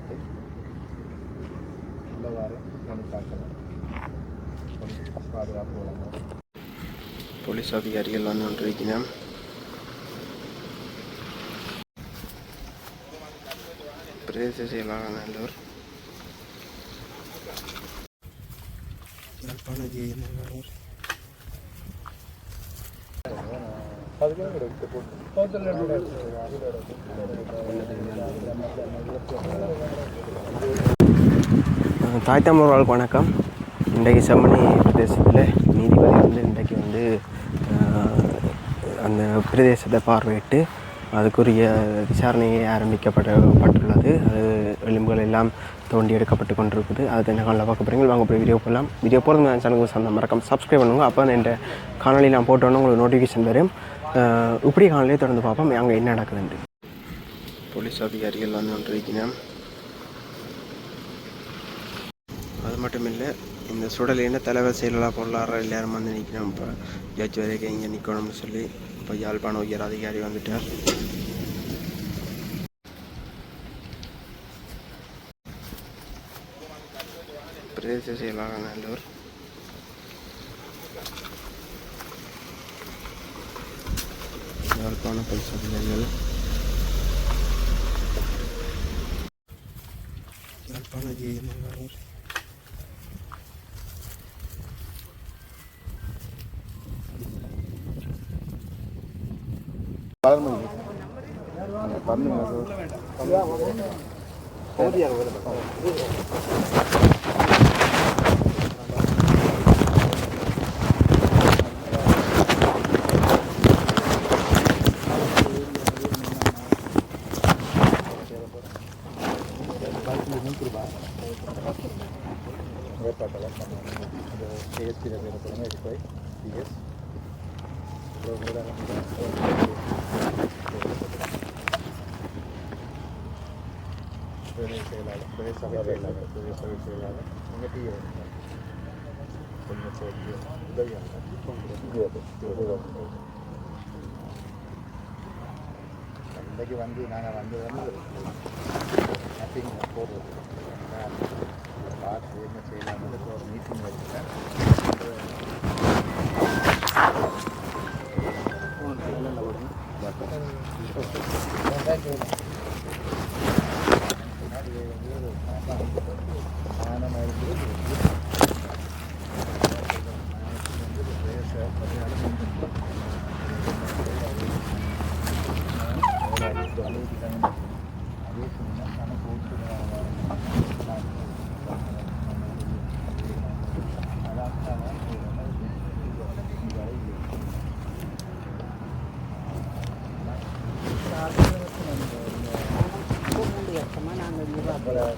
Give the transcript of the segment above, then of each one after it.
இடத்தை உள்ளவாறு கணிப்பாக்கலாம். பாதுகாப்பு வழங்கும் போலீஸ் அதிகாரிகள் வந்து கொண்டிருக்கிறோம். பிரதேச செயலாளர் நல்லூர் தாய் தமிழர்களுக்கு வணக்கம். இன்றைக்கு செம்மணி பிரதேசத்தில் நீதிபதி வந்து இன்றைக்கு வந்து அந்த பிரதேசத்தை பார்வையிட்டு அதுக்குரிய விசாரணையை ஆரம்பிக்கப்பட்டுள்ளது. அது எலும்புகள் எல்லாம் தோண்டி எடுக்கப்பட்டு கொண்டிருக்குது. அது என்ன காலையில் பார்க்க போகிறீங்க. வாங்க போய் வீடியோ போகலாம். வீடியோ போகிறது சேனலுக்கு சொந்த மறக்காம சப்ஸ்கிரைப் பண்ணுங்க. அப்போ இந்த காணொலி நான் போட்டோன்னு உங்களுக்கு நோட்டிஃபிகேஷன் வரும். இப்படி காணொலியை தொடர்ந்து பார்ப்போம் அங்கே என்ன நடக்குதுன்ட்டு. போலீஸ் அதிகாரிகள் வந்து கொண்டிருக்கிறோம். அது மட்டும் இல்லை, இந்த சுடலின தலைவர் செயலாளர் பொருளாதார எல்லாரும் வந்து நிற்கணும். இப்போ ஜட்ஜ் வரைக்கும் இங்கே நிற்கணும்னு சொல்லி இப்போ யாழ்ப்பாண உயர் அதிகாரி வந்துட்டார். பிரதேச செயலாளர் நல்லூர் யாழ்ப்பாண போலீஸ் அதிகாரிகள் யாழ்ப்பாண ஜெயமங்கலூர் இன்றைக்கு வந்து நாங்கள் வந்து மீட்டிங் போடுறது பார்த்து என்ன செய்யலாம்னு ஒரு மீட்டிங் வச்சுட்டேன்.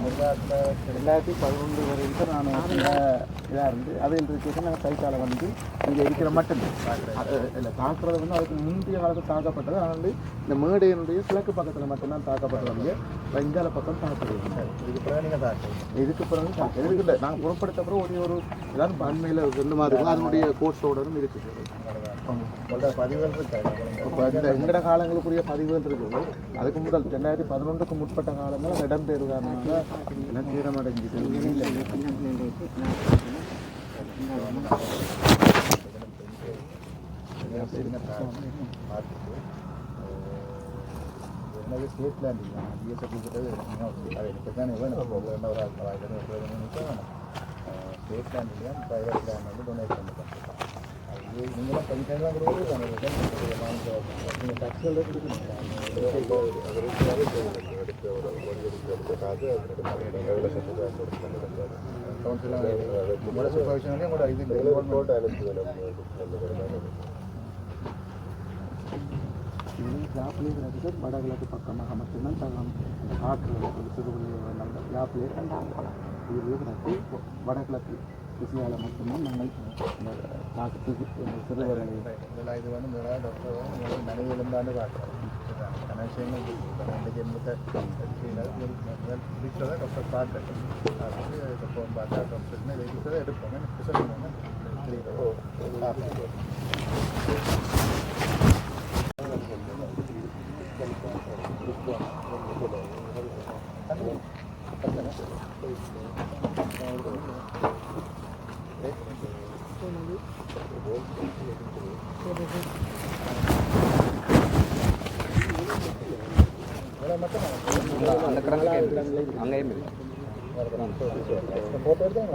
நிர்வாகத்தில் 2011 வரைக்கும் நான் இதாக இருந்து அது இன்றைக்கு நாங்கள் கைக்கால வந்து இங்கே இருக்கிற மட்டும் இல்லை தாக்குறது வந்து அதுக்கு முந்தைய காலத்தில் தாக்கப்பட்டது. ஆனால் வந்து இந்த மேடையினுடைய கிழக்கு பக்கத்தில் மட்டும்தான் தாக்கப்பட்டது. இந்தியால பக்கம் தாக்கப்படுது. இதுக்கு பிறகு இல்லை நாங்கள் புறப்படுத்த பிறகு ஒரு ஏதாவது அண்மையில் ரெண்டு மாதிரி அதனுடைய கோர்ஸோடனும் இருக்குது. பதிவுகள் இருக்கு. எங்கட காலங்களுக்குரிய பதிவுகள் இருக்குது. அதுக்கு முதல் 2011க்கு முற்பட்ட காலங்கள் இடம்பெயர்வு காரணமாக சீரமடைஞ்சிட்டு என்னது ஸ்டேட் லேண்ட் இல்லை பிஎஸ்எஃப் அது எனக்கு தானே வேணும். ஒரு ஸ்டேட் லேண்ட் இல்லையா ப்ரைவேட் லேண்ட் வந்து டொனேட் பண்ணிட்டோம். நீங்களாம் பதினேழாம் கூட நீங்கள் டக்ஸில் சூப்பர்விஷனே கூட இது யாப்லேங்கிறதுக்கு வடகிழக்கு பக்கமாக மட்டும்தான் தகவல் காற்று சிறுவெளி நம்ம யாப்லே இது வடகிழக்கு திசையால் மட்டும்தான் நாங்கள் தாக்கத்துக்கு சிறுவரை இதெல்லாம் இது வந்து முதலாக டாக்டர் நனைவிழுந்தாண்டு பார்க்குறோம். கனெக்ஷன் டாக்டர் பார்க்கட்டும் ஃபோன் பார்த்தா டாக்டர்னா ரெஜிஸ்டர் எடுப்போம் சொல்லுங்க. அந்த கடலுக்கு அங்கேயும் போட்டோ எடுத்தாங்க.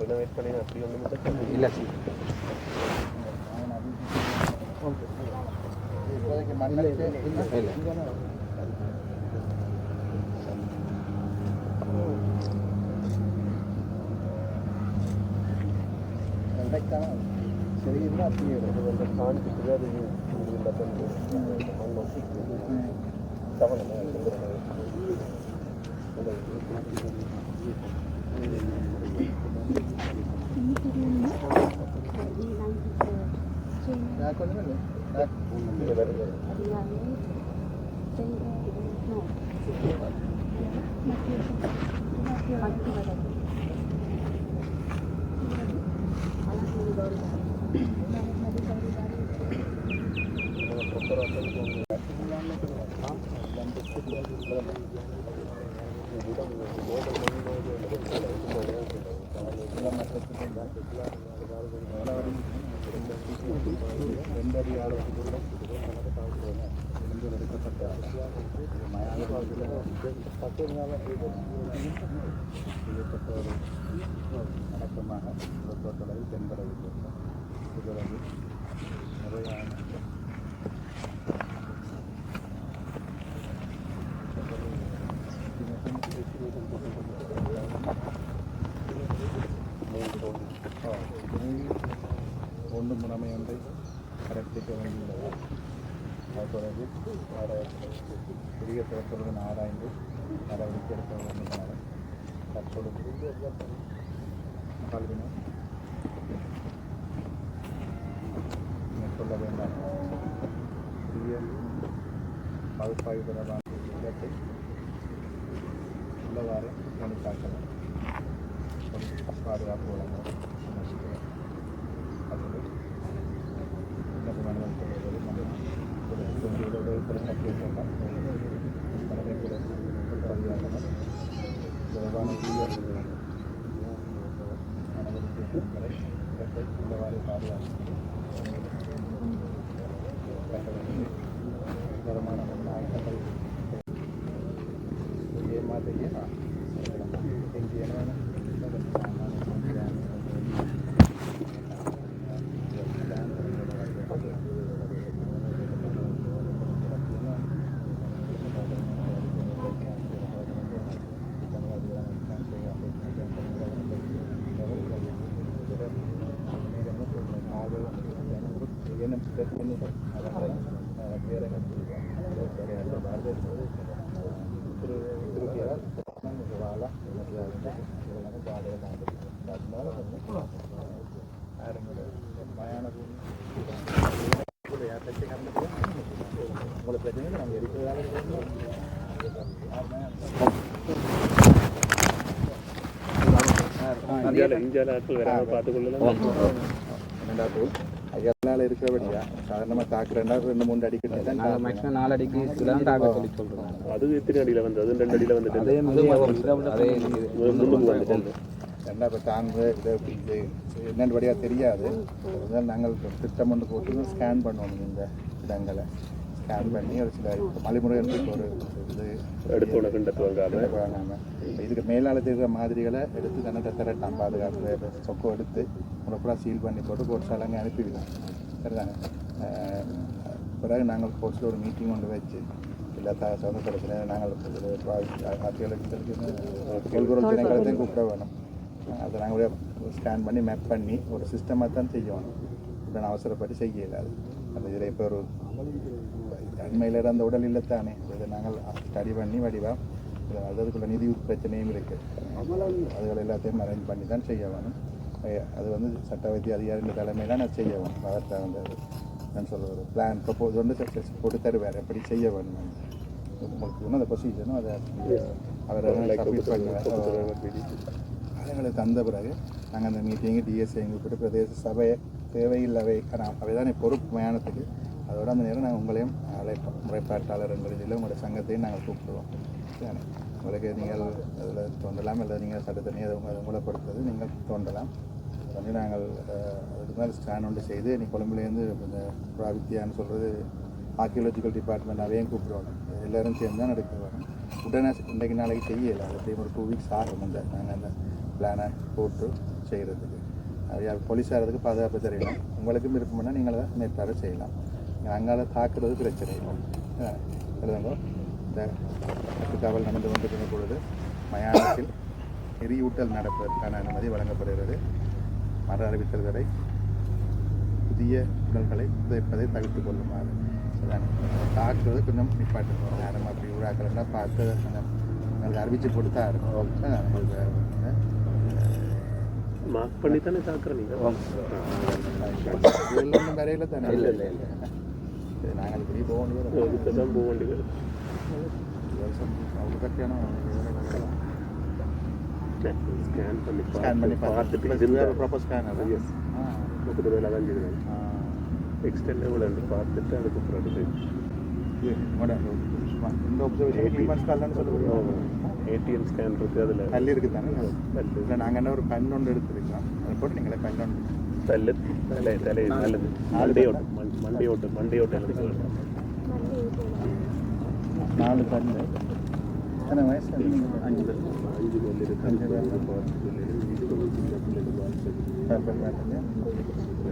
ரெனோவேட் பண்ணி அப்படி ஒன்றும் இல்லை சார். சரிங்களா? அப்படியே காணிக்கிட்டு அது வணக்கமாக தொலைவில் தென்படவில்லை. இதுவரை முறையான ஒன்று முறைமை ஒன்றை கடைப்பிடிக்க வேண்டியுள்ளது. அது தொடர்பில் புதிய திறப்புடன் ஆராய்ந்து நடவடிக்கை எடுக்க வேண்டுமாறு தற்பொழுது கல்வினர் மேற்கொள்ள வேண்டாம். புதிய பகுப்பாய்வு தொடர்பான இடத்தை உள்ளவாறு கணித்தாக்கலாம். பாதுகாப்பு வழங்க விமர்சிக்கிறேன். அதோடு விண்ணப்ப மனுக்கள் பெறுவது தொடர்பான இந்த மாதிரி பாதுகாப்பு வருமானம் ஏமாத்தையே இந்தியாவில் ஆட்கள் வராமல் பார்த்துக்கொள்ளலாம். அதனால இருக்கிறபடியா சாதாரணமாக தாக்குறேன்னா 2-3 அடிக்கு மேக்ஸிமம் 4 அடிக்கு தான் தாக்க சொல்லி சொல்கிறோம். அது எத்தனை அடியில் வந்து அது 2 அடியில் வந்துட்டு அதே முன்னுக்கு வந்துட்டு ரெண்டா இப்போ தாங்க இது என்னென்னு படியாக தெரியாது. அதனால் நாங்கள் திட்டம் ஒன்று போட்டு ஸ்கேன் பண்ணுவோம். இந்த இடங்களை ஸ்கேன் பண்ணி ஒரு சில மலைமுறைகளுக்கு ஒரு இது எடுத்து இதுக்கு மேலால் தெரிகிற மாதிரிகளை எடுத்து தன்னை திரட்டான் பாதுகாப்பு சொக்கம் எடுத்து முறைப்பூரா சீல் பண்ணி போட்டு கோர்ட்ஸாலங்க அனுப்பிவிடும். சரிதாங்க. பிறகு நாங்கள் கோர்ட்ஸில் ஒரு மீட்டிங் ஒன்று வச்சு எல்லா சொந்த பிரச்சனை நாங்கள் கொள்குறல் திணைக்களையும் கூப்பிட வேணும். அதை நாங்கள் ஸ்கேன் பண்ணி மேப் பண்ணி ஒரு சிஸ்டமாக தான் செய்யணும். இப்போ நான் அவசரப்பட்டு செய்ய இல்லாது அந்த இதில் இப்போ ஒரு அண்மையில் அந்த உடல் இல்லைத்தானே இதை நாங்கள் ஸ்டடி பண்ணி வடிவாக அதுக்குள்ள நிதி பிரச்சனையும் இருக்குது. அதுகள் எல்லாத்தையும் அரேஞ்ச் பண்ணி தான் செய்ய வேணும். அது வந்து சட்ட வைத்திய அதிகாரிகள் தலைமையில் நான் செய்ய வேணும். அதற்கு வந்து நான் சொல்ல ஒரு பிளான் ப்ரப்போஸ் வந்து போட்டு தருவார் எப்படி செய்ய வேணும். உங்களுக்கு ஒன்றும் அந்த ப்ரொசீஜரும் அதை அவர் சப்மிட் பண்ணுவார். அதுங்களை தந்த பிறகு நாங்கள் அந்த மீட்டிங்கு டிஎஸ்ஐ கூப்பிட்டு பிரதேச சபையை தேவையில்லவை அவை தான் பொறுப்பு மயானத்துக்கு. அதோட அந்த நேரம் நாங்கள் உங்களையும் அழைப்போம். முறைப்பாட்டாளர் என்பதில் உங்களோட சங்கத்தையும் நாங்கள் கூப்பிடுவோம். உங்களுக்கு நீங்கள் அதில் தோன்றலாம் இல்லை நீங்கள் சட்டத்தனி அது உங்களை பொறுத்தது நீங்கள் தோன்றலாம். வந்து நாங்கள் அதுக்கு மேலே ஸ்கேன் ஒன்று செய்து நீ கொழும்புலேருந்து இந்த வித்தியான்னு சொல்கிறது ஆர்கியோலஜிக்கல் டிபார்ட்மெண்ட் அவையும் கூப்பிடுவாங்க. எல்லோரும் சேர்ந்து தான் எடுக்க வரும். உடனே இன்றைக்கு நாளைக்கு செய்யலை. அது ஒரு 2 வீக்ஸ் ஆகும். நாங்கள் அந்த பிளானை போட்டு செய்கிறதுக்கு போலீஸாரதுக்கு பாதுகாப்பு தெரியணும். உங்களுக்கும் விருப்பம்னா நீங்கள் தான் நேற்றாக செய்யலாம். அங்கால தாக்குறது பிரச்சனை இல்லை. எழுதுங்க. இந்த காவல் நடந்து கொண்டிருக்கிற பொழுது மயானத்தில் எரியூட்டல் நடப்பதற்கான அனுமதி வழங்கப்படுகிறது. மர அறிவித்தல்களை புதிய உடல்களை புதைப்பதை தவிர்த்து கொள்ளுமாறு தாக்குறது கொஞ்சம் நிப்பாட்டு நேரம் அப்படி உருவாக்கலன்னா பார்த்து உங்களுக்கு அறிவிச்சு கொடுத்தா இருக்கும். மார்க் பண்ணி தானே தாக்குறேன். நீங்கள் வரையில் தானே இல்லை இல்லை இல்லை நாங்கள் இப்படி போக வேண்டியது தான் போக வேண்டியது. அவ்வளோ கட்டியான ஸ்கேன் பண்ணி பார்த்துட்டு ப்ராப்பர் ஸ்கேன் அது முப்பது வேலை தான் செய்யணும். எக்ஸ்டெண்ட் எவ்வளோ பார்த்துட்டு அதுக்கு பிறகு இந்த ஒப்சர்வேஷன் சொல்லுவோம். ஏடிஎம் ஸ்கேன் இருக்குது. அதில் கல் இருக்குது தானே கல் இல்லை. நாங்கள் என்ன ஒரு பென் ஒன்று எடுத்துருக்கோம். அதை போட்டு நீங்களே பென் ஒன்று தலை நல்லது. மண்டையோட்டம் 4 கல் எத்தனை வயசு? 5 பேர். 5 பேர் இருக்குது.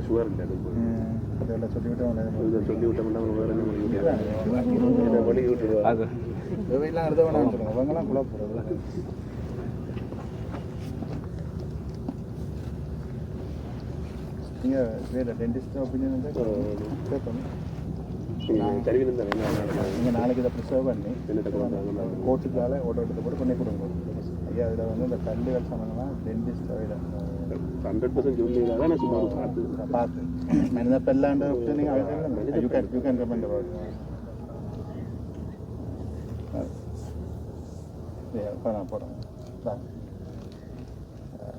சுகர் இல்லை. அதெல்லாம் சொல்லிவிட்டோம். சொல்லிவிட்டோம்னா வேறு என்ன வழி விட்டுருவாங்க. இவையெல்லாம் எழுத வேணாம்னு சொல்லுவாங்க. அவங்கெல்லாம் குழப்பம். நீங்கள் வேறு டென்டிஸ்ட் ஒப்பீனியன் கேட்கணும். நீங்கள் நாளைக்கு இதை ப்ரிசர்வ் பண்ணி கோர்ட்டுக்கால ஓட எடுத்து போட்டு பண்ணி கொடுங்க. ஐயா அதில் வந்து இந்த கல்லுகள் சம்மந்தமாக டென்டிஸ்ட் அவையில் 100% சொல்லிடுறாங்க. நான் சும்மா பார்த்து மனித பெல்லாண்டு நீங்கள் யூ கேன் கமெண்ட் அபவுட் நான் போடுறேன்.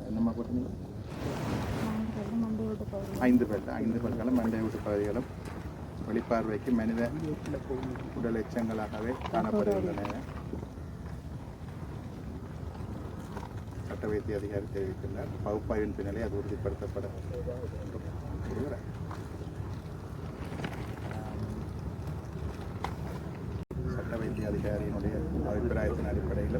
என்னம்மா போட்டீங்க? 5 பல்களும் மண்டை வீட்டு பகுதிகளும் வெளிப்பார்வைக்கு மனித உடல் எச்சங்களாகவே காணப்படுகின்றன. சட்ட வைத்திய அதிகாரி தெரிவிக்கின்றார். பகுப்பாய்வின் பின்னரே அது உறுதிப்படுத்தப்படும் என்று கூறுகிறார். சட்ட வைத்திய அதிகாரியினுடைய அபிப்பிராயத்தின் அடிப்படையில்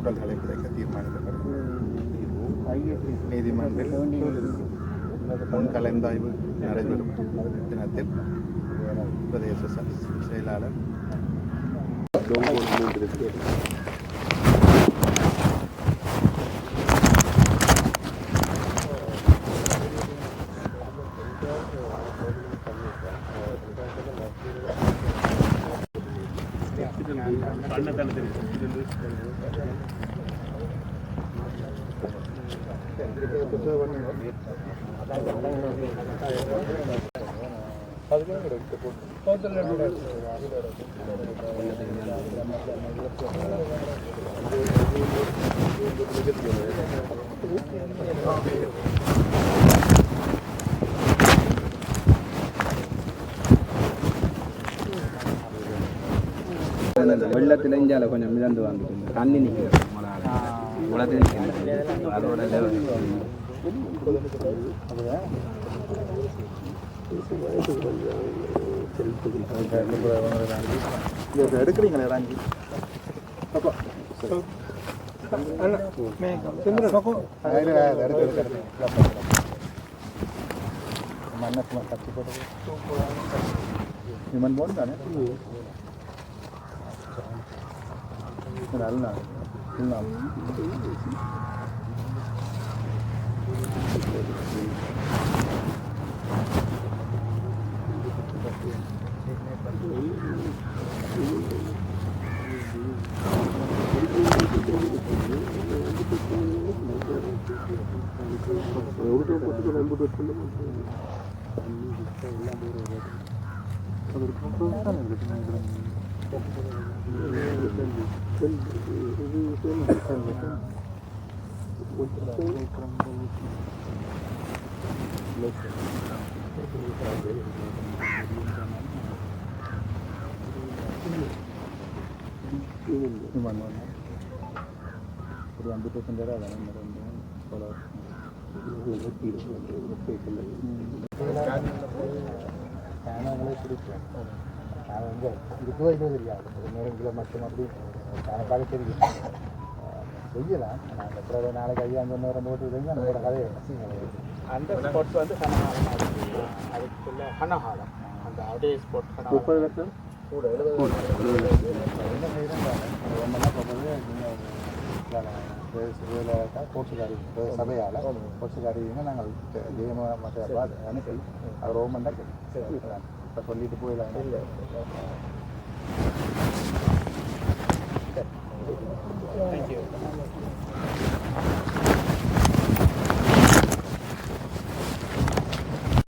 உடல்களை புதைக்க தீர்மானிக்கப்படும். நீதிமன்றில் முன் கலந்தாய்வு நடைபெறும் தினத்தில் பிரதேச செயலாளர் வெள்ளத்தில் இஞ்சால கொஞ்சம் மிதந்து வந்துட்டு தண்ணி நிற்கிறது உலகத்தில் நிற்கிறது அதோட எடுக்கிறீங்களா மண்ணை கட்டி போட்டது மண் போடு தானே நல்லா ஒரு 50% வேறு அதான் சேனங்களே பிடிக்கும் நான் வந்து இருக்கவே இல்லை தெரியாது 100 கிலோ மட்டும் அப்படி கணக்காக தெரியும் செய்யலாம் நாங்கள் அப்புறம் நாளைக்கு ஐயா அந்த நேரம் போட்டு தெரிஞ்சு நம்மளோட கதையை அந்த ஸ்பாட் வந்து கனகாலம் அதுக்குள்ள கனகாலம் அந்த அதே ஸ்பாட் 30 லட்சம் கூட 70 என்ன செய்கிறேன் ரொம்பலாம் சொல்கிறது கோட்சுக்காரி சபையால் கோட்சுக்காரிங்க நாங்கள் மற்ற அனுப்பி அது ரோமன் தான் இப்போ சொல்லிட்டு போயிடலாம்